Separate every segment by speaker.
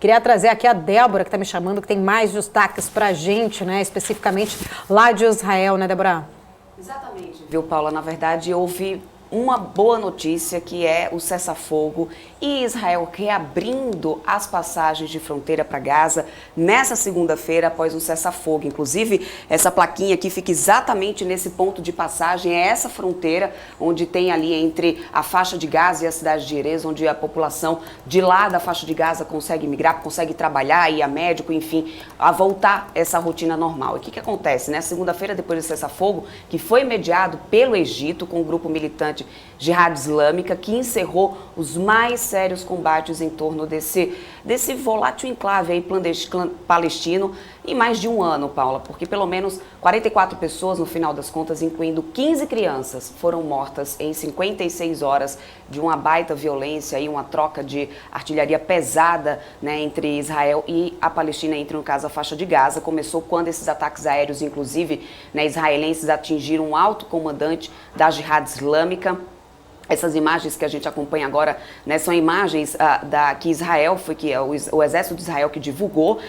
Speaker 1: Queria trazer aqui a Débora, que está me chamando, que tem mais destaques para a gente, né? Especificamente lá de Israel, né, Débora?
Speaker 2: Exatamente. Viu, Paula? Na verdade, houve uma boa notícia, que é o cessar-fogo e Israel reabrindo as passagens de fronteira para Gaza nessa segunda-feira após o cessar-fogo. Inclusive, essa plaquinha aqui fica exatamente nesse ponto de passagem, é essa fronteira onde tem ali entre a faixa de Gaza e a cidade de Erez, onde a população de lá da faixa de Gaza consegue migrar, consegue trabalhar, ir a médico, enfim, a voltar essa rotina normal. E o que acontece? Na segunda-feira, depois do cessar-fogo, que foi mediado pelo Egito com o grupo militante Jihad Islâmica, que encerrou os mais sérios combates em torno desse volátil enclave aí palestino em mais de um ano, Paula, porque pelo menos 44 pessoas, no final das contas, incluindo 15 crianças, foram mortas em 56 horas de uma baita violência e uma troca de artilharia pesada, né, entre Israel e a Palestina, entre, no caso, a faixa de Gaza. Começou quando esses ataques aéreos, inclusive, né, israelenses, atingiram um alto comandante da Jihad Islâmica. Essas imagens que a gente acompanha agora, né, são imagens que Israel, o exército de Israel que divulgou,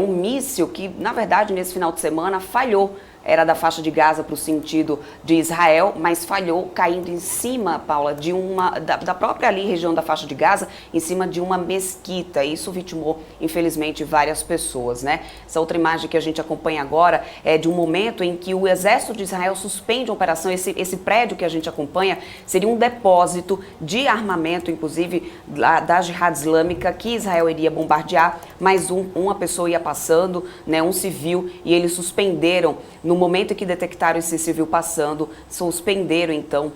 Speaker 2: um míssil que, na verdade, nesse final de semana falhou. Era da faixa de Gaza para o sentido de Israel, mas falhou caindo em cima, Paula, da própria ali região da faixa de Gaza, em cima de uma mesquita. Isso vitimou, infelizmente, várias pessoas, né? Essa outra imagem que a gente acompanha agora é de um momento em que o exército de Israel suspende a operação. Esse prédio que a gente acompanha seria um depósito de armamento, inclusive da Jihad Islâmica, que Israel iria bombardear, mas uma pessoa ia passando, né, um civil, e eles suspenderam. No momento em que detectaram esse civil passando, suspenderam então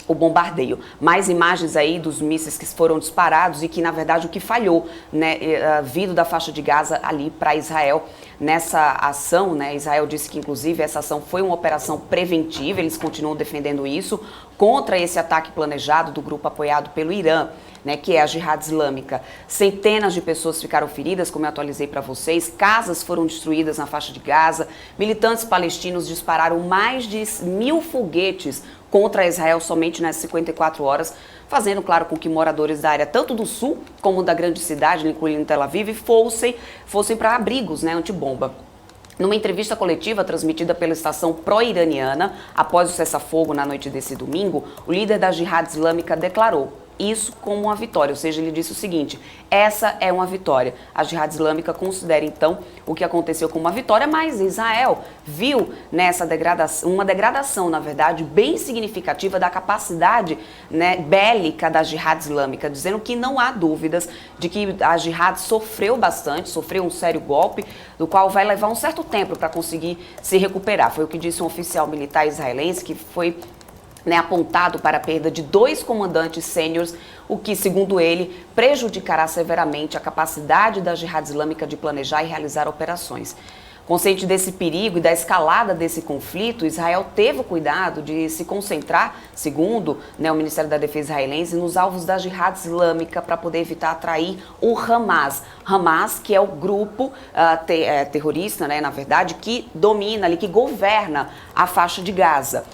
Speaker 2: o bombardeio. Mais imagens aí dos mísseis que foram disparados e que, na verdade, o que falhou, né, vindo da faixa de Gaza ali para Israel. Nessa ação, né, Israel disse que, inclusive, essa ação foi uma operação preventiva, eles continuam defendendo isso, contra esse ataque planejado do grupo apoiado pelo Irã, né, que é a Jihad Islâmica. Centenas de pessoas ficaram feridas, como eu atualizei para vocês, casas foram destruídas na faixa de Gaza, militantes palestinos dispararam mais de 1000 foguetes contra Israel somente nas 54 horas, fazendo, claro, com que moradores da área, tanto do sul como da grande cidade, incluindo Tel Aviv, fossem para abrigos, né, antibomba. Numa entrevista coletiva transmitida pela estação pró-iraniana, após o cessar-fogo na noite desse domingo, o líder da Jihad Islâmica declarou isso como uma vitória, ou seja, ele disse o seguinte: essa é uma vitória. A Jihad Islâmica considera, então, o que aconteceu como uma vitória, mas Israel viu nessa uma degradação, na verdade, bem significativa da capacidade, né, bélica da Jihad Islâmica, dizendo que não há dúvidas de que a Jihad sofreu bastante, sofreu um sério golpe, do qual vai levar um certo tempo para conseguir se recuperar. Foi o que disse um oficial militar israelense, que foi, né, apontado para a perda de 2 comandantes sêniores, o que, segundo ele, prejudicará severamente a capacidade da Jihad Islâmica de planejar e realizar operações. Consciente desse perigo e da escalada desse conflito, Israel teve o cuidado de se concentrar, segundo, né, o Ministério da Defesa israelense, nos alvos da Jihad Islâmica para poder evitar atrair o Hamas. Hamas, que é o grupo terrorista, né, na verdade, que domina ali, que governa a faixa de Gaza.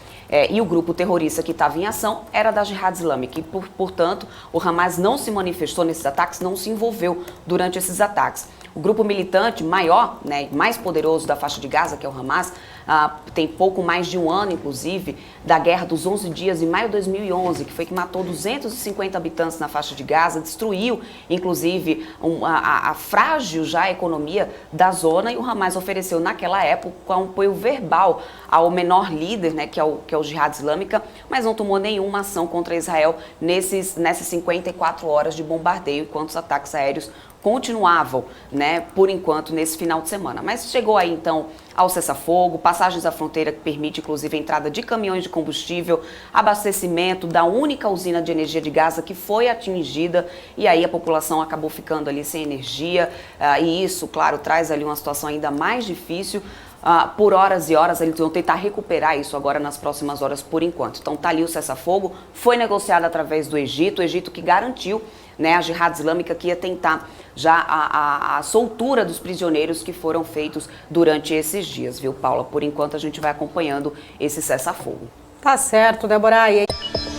Speaker 2: E o grupo terrorista que estava em ação era da Jihad Islâmica e, portanto, o Hamas não se manifestou nesses ataques, não se envolveu durante esses ataques. O grupo militante maior, né, mais poderoso da faixa de Gaza, que é o Hamas, tem pouco mais de um ano, inclusive, da Guerra dos 11 Dias, em maio de 2011, que foi que matou 250 habitantes na faixa de Gaza, destruiu, inclusive, a frágil já economia da zona, e o Hamas ofereceu, naquela época, um apoio verbal ao menor líder, né, que é o Jihad Islâmica, mas não tomou nenhuma ação contra Israel nessas 54 horas de bombardeio, enquanto os ataques aéreos continuavam, né, por enquanto, nesse final de semana. Mas chegou aí, então, ao cessar-fogo, passagens à fronteira que permite, inclusive, a entrada de caminhões de combustível, abastecimento da única usina de energia de Gaza que foi atingida, e aí a população acabou ficando ali sem energia, e isso, claro, traz ali uma situação ainda mais difícil. Por horas e horas, eles vão tentar recuperar isso agora nas próximas horas por enquanto. Então tá ali o cessar-fogo, foi negociado através do Egito, o Egito que garantiu, né, a Jihad Islâmica que ia tentar já a soltura dos prisioneiros que foram feitos durante esses dias, viu, Paula? Por enquanto a gente vai acompanhando esse cessar-fogo.
Speaker 1: Tá certo, Débora. E aí...